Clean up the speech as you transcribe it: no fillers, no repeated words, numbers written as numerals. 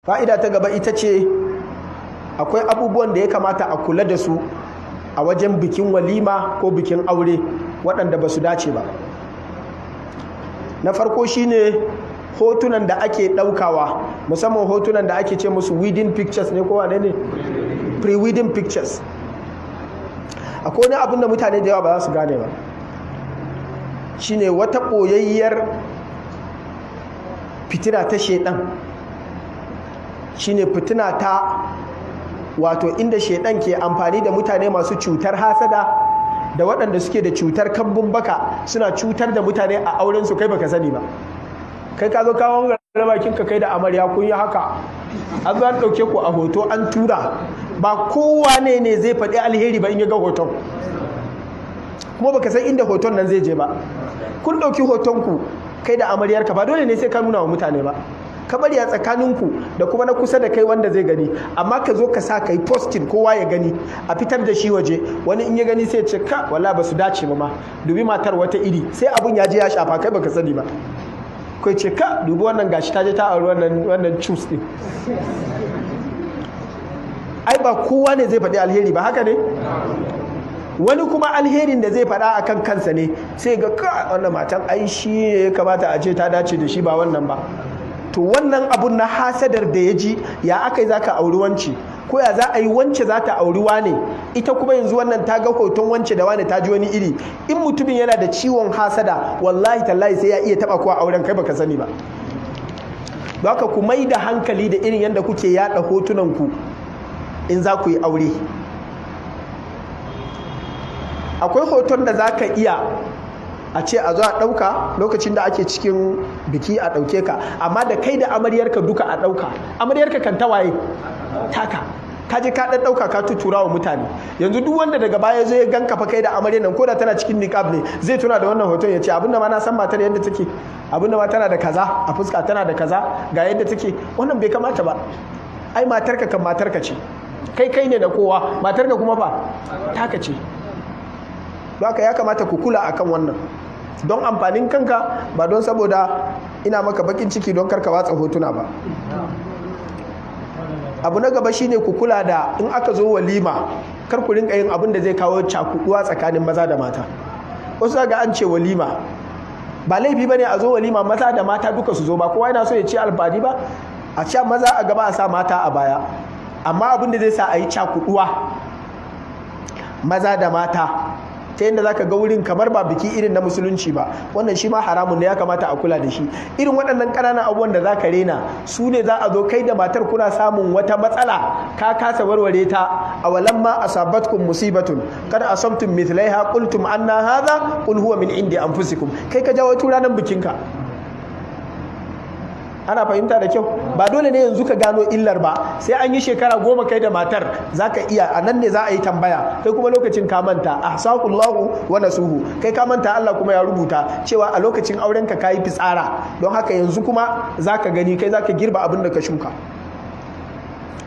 Fa'ida ta gaba ita ce akwai abubuwan da ya kamata a kula da su a wajen bikin walima ko bikin aure waɗanda ba su dace ba. Na farko shine hotunan da ake ɗaukawa, musamman hotunan da ake ce musu wedding pictures ne ko wane ne? Pre-wedding pictures. Akwai wani abin da mutane da yawa ba za su gane ba, shine wata ɓoyayyar fitina ta shedan, shine fitina ta wato inda shedan ke amfani da mutane masu cutar hasada da waɗanda suke da cutar kambun baka suna cutar da mutane a aurensu, kai baka sani ba. Kai ka zo kawon bakin ka kai da amarya kun yi haka, an zo an ɗauke ku a hoto an tura, ba kowa ne zai faɗi alheri ba in ya ga hoton, kuma baka san inda hoton nan zai je ba. Kun ɗauki hoton ku kai da amaryarka, ba dole ne sai ka nuna wa mutane ba, ka bari a tsakaninku da kuma na kusa da kai wanda zai gani, amma ka zo ka sa kai posting kowa ya gani, a fitar da shi waje, wani in ya gani sai ce ka wala ba su dace ba ma, dubi matar wata iri, sai abun ya je ya shafa kai baka sani ba. Kai ce ka dubi wannan gashi ta je ta auri wannan cus din. Ai ba kowa ne zai faɗi alheri ba, haka ne? Wani kuma alherin da zai faɗa akan kansa ne, sai ga ka wannan matan ai shi ya kamata a ce ta dace da shi ba wannan ba. To wannan abun na hasadar da ya ji, ya aka yi za ka auri wance, ko ya za a yi wance za ta auri wane, ita kuma yanzu wannan ta ga hoton wance da wane ta ji wani iri. In mutumin yana da ciwon hasada, wallahi tallahi sai ya iya taɓa kuwa auren kai baka sani ba. Don haka ku mai da hankali da irin yadda kuke yaɗa hotunanku in za ku yi aure. Akwai hoton da za ka iya a ce a zo a ɗauka lokacin da ake cikin biki a ɗauke ka, amma da kai da amaryarka duka a ɗauka. Amaryarka kan tawaye taka, ka je ka ɗan ɗauka ka tutura wa mutane. Yanzu duk wanda daga baya zai ganka fa kai da amaryar nan, ko da tana cikin niqab ne, zai tuna da wannan hoton ya ce abinda ma na san matar yadda take, abinda ma tana da kaza a fuska, tana da kaza ga yadda take. Wannan bai kamata ba. Ai matarka kan matarka ce, kai ne da kowa, matarka kuma fa taka ce. Don haka ya kamata ku kula akan wannan, don amfanin kanka, ba don saboda ina maka bakin ciki don karka watsa hotuna ba. Abu na gaba shine ku kula da in aka zo walima, kar ku rinka yin abin da zai kawo cakuduwa tsakanin maza da mata. Wasu ga an ce walima, ba laifi bane a zo walima maza da mata duka su zo, ba kowa yana so ya ci alfadi ba, a ci maza a gaba a sa mata a baya. Amma abin da zai sa a yi cakuduwa maza da mata ta yadda za ka ga wurin kamar ba biki irin na musulunci ba, wannan shi ma haramun ne, ya kamata a kula da shi. Irin waɗannan ƙananan abubuwan da za ka rena su ne za a zo kai da matar kuna samun wata matsala ka kasa warware ta. A walamma asabatkum musibatun kada asabtum mithlaiha qultum anna hadha qul huwa min indi anfusikum. Kai ka jawo ranar bikinka. Ana fahimta da kyau? Ba dole ne yanzu ka gano illar ba, sai an yi shekara 10 kai da matar za ka iya, a nan ne za a yi tambaya. Kai kuma lokacin ka manta, ahsaqullahu wa nasuhu, kai ka manta Allah kuma ya rubuta cewa a lokacin aurenka ka yi fitsara, don haka yanzu kuma za ka gani, kai za ka girba abin da ka shuka.